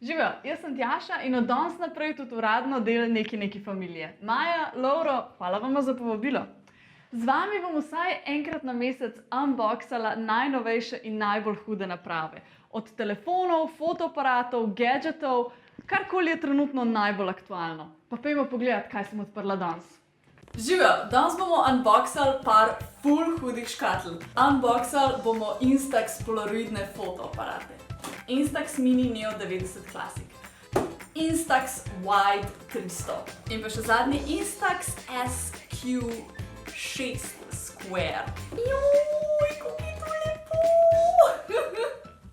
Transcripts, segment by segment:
Živijo, jaz sem Tjaša in od danes naprej tudi uradno del neki familije. Maja, Lovro, hvala vam za povabilo. Z vami bom vsaj enkrat na mesec unboxala najnovejše in najbolj hude naprave. Od telefonov, fotoaparatov, gadgetov, karkoli je trenutno najbolj aktualno. Pa pojdimo pogledat, kaj sem odprla danes. Živijo, danes bomo unboxali par full hudih škatl. Unboxali bomo Instax polaroidne fotoaparate. Instax Mini Neo 90 Classic, Instax Wide 300 in pa še zadnji Instax SQ6 Square. Joj, kako je to lepo!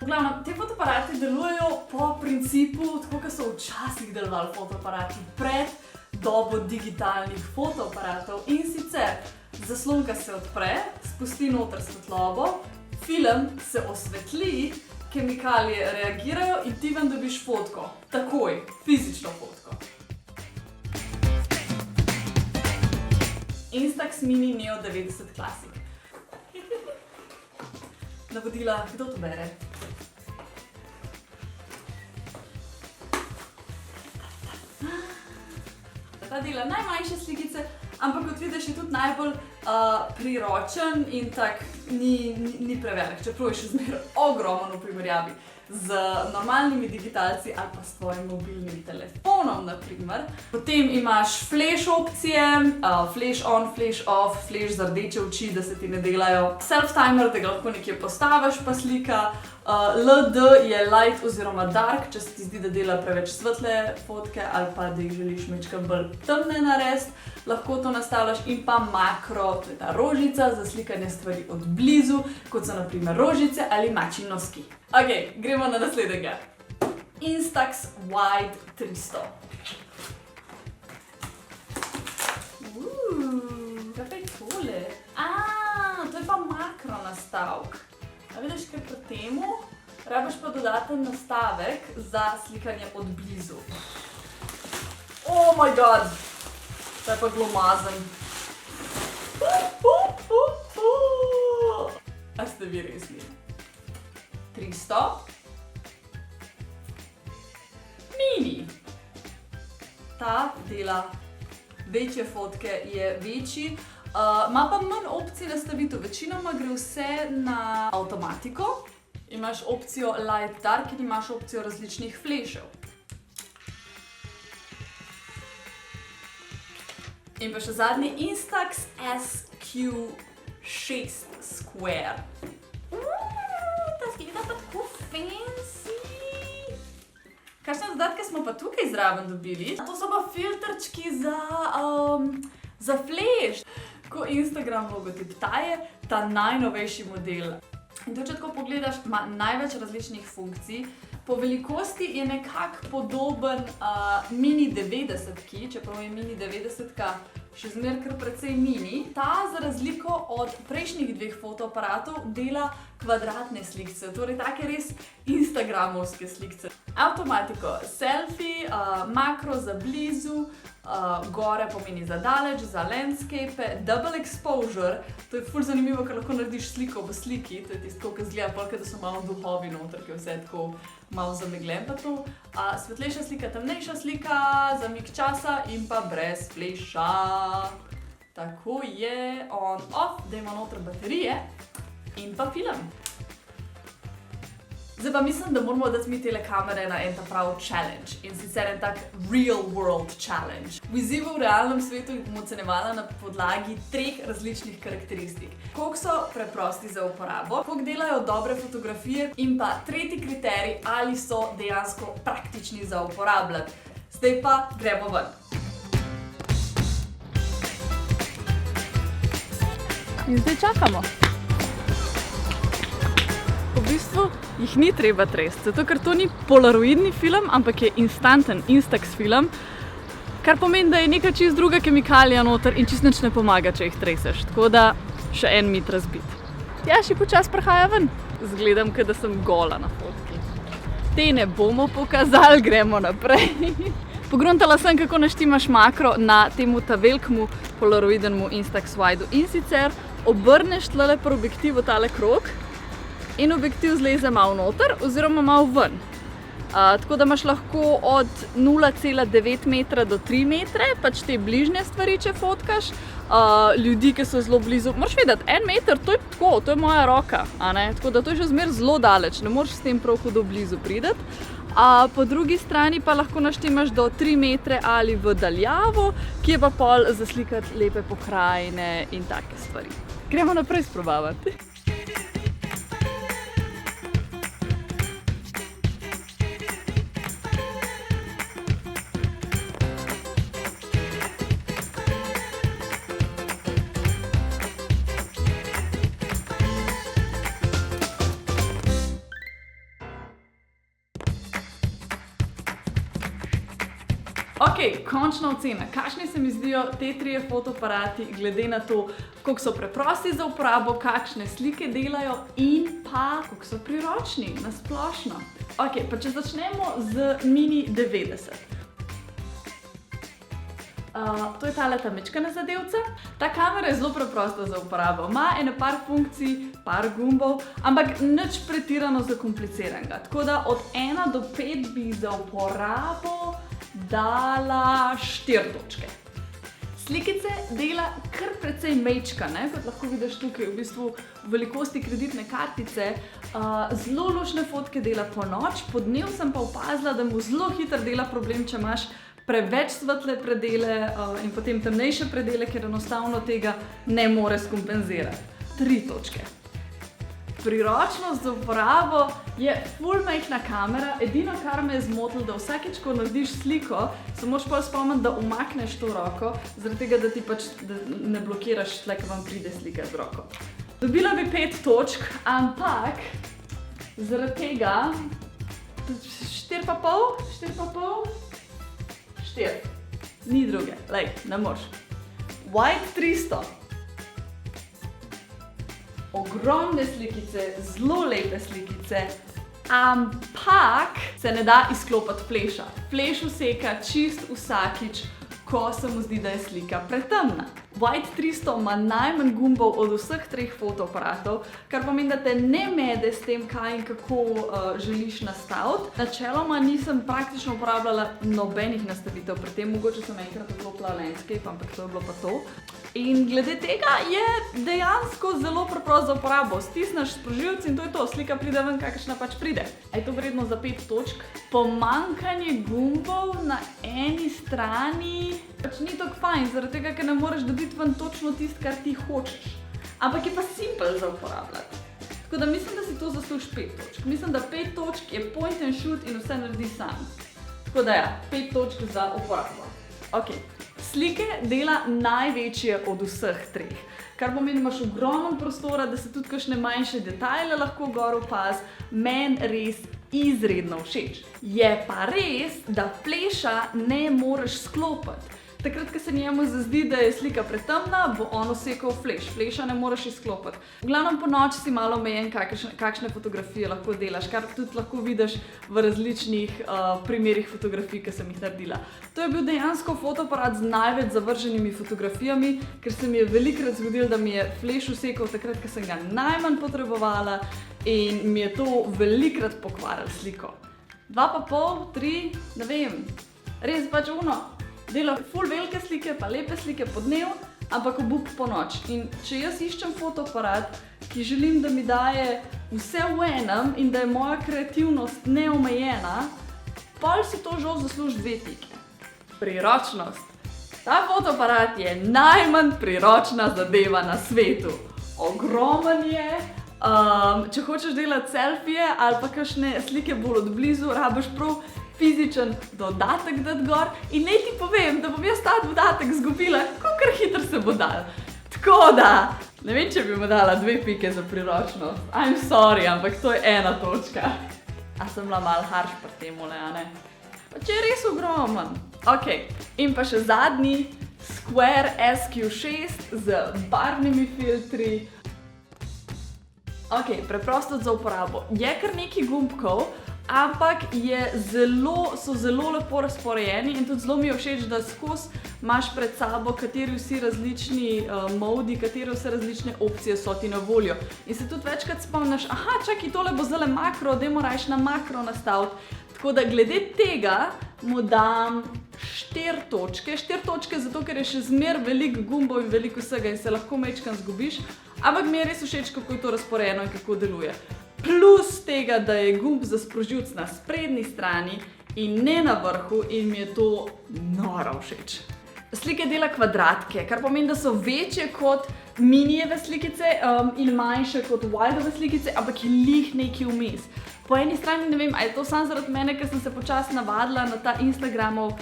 V glavnem, te fotoaparati delujejo po principu, tako kot so včasih delovali fotoaparati pred dobo digitalnih fotoaparatov, in sicer zaslonka se odpre, spusti noter svetlobo, film se osvetli, kemikalije reagirajo in ti ven dobiš fotko. Takoj, fizično fotko. Instax Mini Neo 90 Classic. Navodila, kdo to bere? Ta dela najmanjše slikice, ampak kot vidiš je tudi najbolj priročen in tak ni prevelik, čeprav je še zmeraj ogromen v primerjavi z normalnimi digitalci ali pa s tvojim mobilnim telefonom, na primer. Potem imaš flash opcije, flash on, flash off, flash za rdeče oči, da se ti ne delajo. Self-timer, da ga lahko nekje postaviš pa slika. LD je light oziroma dark, če se ti zdi, da dela preveč svetle fotke ali pa da jih želiš majčkeno bolj temne narediti. Lahko to nastavljaš in pa makro, to je ta rožica za slikanje stvari od blizu, kot so na primer rožice ali mačji noski. Ok, gremo na naslednjega. Instax Wide 300. Kaj pa je tole? To je pa makro nastavek. A vidiš, kaj pri temu? Rabiš pa dodaten nastavek za slikanje od blizu. Oh my god! To je pa glomazen. A ste vi resni? 300. Mini. Ta dela večje fotke, je večji. Ima pa manj opcij nastavitev, večinoma gre vse na avtomatiko. Imaš opcijo light dark in imaš opcijo različnih flešev. In pa še zadnji Instax SQ6 Square. Ta zgleda pa tako fancy. Kakšne dodatke smo pa tukaj zraven dobili? To so pa filtrčki za flash. Ko Instagram logotip, ta je ta najnovejši model. In to, če tako pogledaš, ima največ različnih funkcij. Po velikosti je nekako podoben Mini 90-ki, čeprav je Mini 90-ka še zmeraj kar precej mini. Ta, za razliko od prejšnjih dveh fotoaparatov, dela kvadratne slikce, torej take res instagramovske slikce. Avtomatiko, selfie, makro za blizu, gore pomeni za daleč, za landscape, double exposure, to je ful zanimivo, ker lahko narediš sliko v sliki, to je tisto, ko zgleda polka, da so malo duhovi noter, ki je vse tako malo zamegljen pa to. Svetlejša slika, temnejša slika, zamik časa in pa brez flasha. Tako je, on, off, dajmo noter baterije in pa film. Zdaj pa mislim, da moramo dati mi tele kamere na en ta prav challenge, in sicer en tak real world challenge. V izzivu v realnem svetu jih bomo ocenjevala na podlagi 3 različnih karakteristik. Koliko so preprosti za uporabo, koliko delajo dobre fotografije in pa tretji kriterij, ali so dejansko praktični za uporabljati. Zdaj pa gremo ven. In zdaj čakamo. V bistvu jih ni treba tresti, zato ker to ni polaroidni film, ampak je instanten Instax film, kar pomeni, da je neka čisto druga kemikalija noter in čisto nič ne pomaga, če jih treseš. Tako da še en mit razbit. Tjaši počas prihaja ven. Zgledam, da sem gola na fotki. Te ne bomo pokazali, gremo naprej. Pogruntala sem, kako naštimaš makro na temu ta velikemu polaroidnemu Instax Wideu. In sicer obrneš tlele pri objektivu tale krog in objektiv zleze malo noter oziroma malo ven. Tako da imaš lahko od 0,9 metra do 3 metre, pač te bližnje stvari, če fotkaš. Ljudi, ki so zelo blizu, moraš vedeti, 1 meter, to je tako, to je moja roka, a ne? Tako da to je še zmeraj zelo daleč, ne moreš s tem prav hudo blizu priti. Po drugi strani pa lahko naštimaš do 3 metre ali v daljavo, ki je pa pol zaslikati lepe pokrajine in take stvari. Gremo naprej sprobavati. Ok, končna ocena. Kakšni se mi zdijo te 3 fotoaparati, glede na to, koliko so preprosti za uporabo, kakšne slike delajo in pa koliko so priročni, na splošno. Ok, pa če začnemo z Mini 90. To je tale mečkana zadevca. Ta kamera je zelo preprosta za uporabo. Ima ene par funkcij, par gumbov, ampak nič pretirano zakompliciranega. Tako da od 1 do 5 bi za uporabo dala 4 točke. Slikice dela kar precej mečkane, kot lahko vidiš tukaj, v bistvu v velikosti kreditne kartice. Zelo luštne fotke dela po noč, po dnev sem pa opazila, da mu zelo hitro dela problem, če imaš preveč svetle predele in potem temnejše predele, ker enostavno tega ne more skompenzirati. 3 točke. Priročnost za uporabo je ful majhna kamera, edino kar me je zmotilo, da vsakič, ko narediš sliko, se moraš pol spomniti, da umakneš to roko, zaradi tega, da ti pač ne blokiraš tle, ko vam pride slika z roko. Dobila bi 5 točk, ampak zaradi tega 4,5? 4. Ni druge, lej, ne moreš. White 300. Ogromne slikice, zelo lepe slikice, ampak se ne da izklopiti fleša. Fleš useka čist vsakič, ko se mu zdi, da je slika pretemna. White 300 ima najmanj gumbov od vseh 3 fotoaparatov, kar pomeni, da te ne mede s tem, kaj in kako želiš nastaviti. Načeloma nisem praktično uporabljala nobenih nastavitev pri tem, mogoče sem enkrat vklopila landscape, ampak to je bilo pa to. In glede tega je dejansko zelo preprost za uporabo. Stisneš sprožilec in to je to, slika pride ven, kakšna pač pride. A je to vredno za 5 točk? Pomanjkanje gumbov na eni strani pač ni tako fajn, zaradi tega, ker ne moreš dobiti ven točno tisto, kar ti hočeš. Ampak je pa simpel za uporabljati. Tako da mislim, da si to zasluži 5 točk. Mislim, da 5 točk je point and shoot in vse naredi sam. Tako da ja, 5 točk za uporabo. Ok. Slike dela največje od vseh 3, kar pomeni, imaš ogromno prostora, da se tudi kakšne manjše detajle lahko gor opaz, meni res izredno všeč. Je pa res, da fleša ne moreš sklopiti. Takrat, ko se njemu zazdi, da je slika pretemna, bo on usekal fleš. Fleša ne moreš izklopiti. V glavnem po noči si malo omejen, kakšne fotografije lahko delaš, kar tudi lahko vidiš v različnih primerih fotografij, ki sem jih naredila. To je bil dejansko fotoaparat z največ zavrženimi fotografijami, ker se mi je velikokrat zgodilo, da mi je fleš usekal takrat, ko sem ga najmanj potrebovala in mi je to velikokrat pokvarilo sliko. 2,5, 3, ne vem, res pač dela ful velike slike, pa lepe slike po dnevu, ampak obup po noč. In če jaz iščem fotoaparat, ki želim, da mi daje vse v enem in da je moja kreativnost neomejena, pol si to žal zasluži 2 pike. Priročnost. Ta fotoaparat je najmanj priročna zadeva na svetu. Ogromen je. Če hočeš delati selfije ali pa kakšne slike bolj od blizu, rabiš prav fizičen dodatek dati gor in naj ti povem, da bom jaz ta dodatek izgubila, kakor hitro se bo dal. Tako da, ne vem, če bi mu dala 2 pike za priročnost. I'm sorry, ampak to je 1 točka. A sem bila malo harš pri temule, a ne? Pa če je res ogromen. Ok, in pa še zadnji Square SQ6 z barvnimi filtri. Ok, preprostost za uporabo. Je kar nekaj gumbkov, ampak so zelo lepo razporejeni in tudi zelo mi je všeč, da skozi imaš pred sabo, kateri vsi različni modi, katere vse različne opcije so ti na voljo. In se tudi večkrat spomniš, aha, čakaj, tole bo zdajle makro, dajmo rajš na makro nastaviti. Tako da glede tega mu dam 4 točke. 4 točke zato, ker je še zmer veliko gumbov in veliko vsega in se lahko majčkeno zgubiš, ampak mi je res všeč, kako je to razporejeno in kako deluje. Plus tega, da je gumb za sprožilec na sprednji strani in ne na vrhu in mi je to noro všeč. Slike dela kvadratke, kar pomeni, da so večje kot minijeve slikice in manjše kot Wildove slikice, ampak je lih nekaj vmes. Po eni strani ne vem, a je to samo zaradi mene, ker sem se počasi navadila na ta Instagramov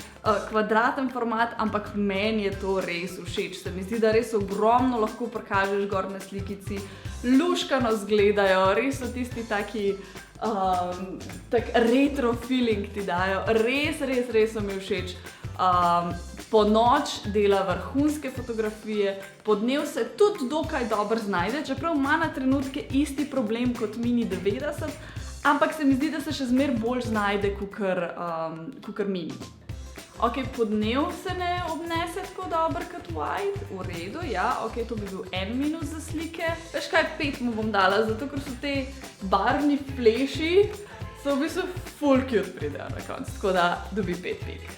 kvadraten format, ampak meni je to res všeč. Se mi zdi, da res ogromno lahko prikažeš gor na slikici, luškano izgledajo, res so tisti taki tak retro feeling ti dajo, res so mi všeč. Po noč dela vrhunske fotografije, po dnev se tudi dokaj dobro znajde, čeprav ima na trenutke isti problem kot Mini 90, ampak se mi zdi, da se še zmer bolj znajde kakor Mini. Ok, po dnev se ne obnese tako dobro kot Wide, v redu, ja, ok, to bi bil en minus za slike. Veš kaj, 5 mu bom dala, zato ker so te barvni fleši, so v bistvu full cute pridejo na koncu, tako da dobi 5 pik.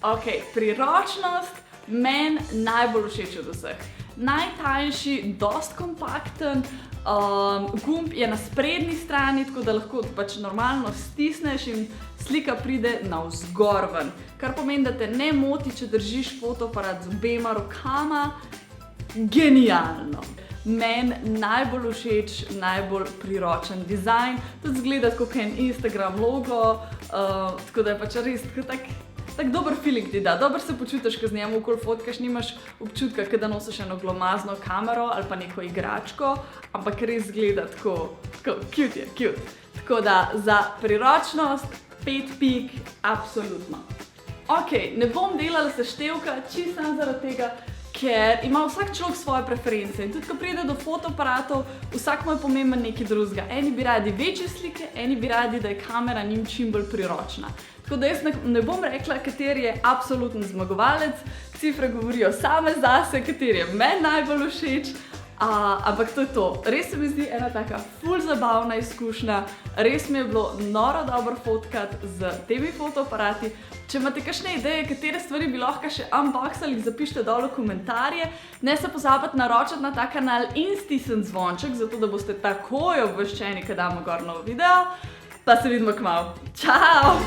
Ok, priročnost meni najbolj všeč od vseh. Najtanjši, dost kompakten, gumb je na sprednji strani, tako da lahko pač normalno stisneš in slika pride navzgor ven. Kar pomeni, da te ne moti, če držiš fotoaparat z obema rokama. Genialno! Meni najbolj všeč, najbolj priročen dizajn, tudi zgleda kot en Instagram logo, tako da je pač res tak dober feeling ti da, dobro se počutiš, ko z njim okoli fotkaš, nimaš občutka, da nosiš eno glomazno kamero ali pa neko igračko, ampak res zgleda tako cute je, cute. Tako da za priročnost 5 pik, absolutno. Ok, ne bom delala seštevka, čisto samo zaradi tega, ker ima vsak človek svoje preference in tudi, ko pride do fotoaparatov, vsak mu je pomemben nekaj drugega. Eni bi radi večje slike, eni bi radi, da je kamera njim čim bolj priročna. Tako da jaz ne bom rekla, kateri je absoluten zmagovalec, cifre govorijo same zase, kateri je meni najbolj všeč, ampak to je to. Res se mi zdi ena taka ful zabavna izkušnja, res mi je bilo noro dobro fotkati z temi fotoaparati. Če imate kakšne ideje, katere stvari bi lahko še unboxali, zapišite dol v komentarje. Ne se pozabite naročiti na ta kanal in stisniti zvonček, zato da boste takoj obveščeni, ko damo gor nov video. Pa se vidimo kmalu. Čau!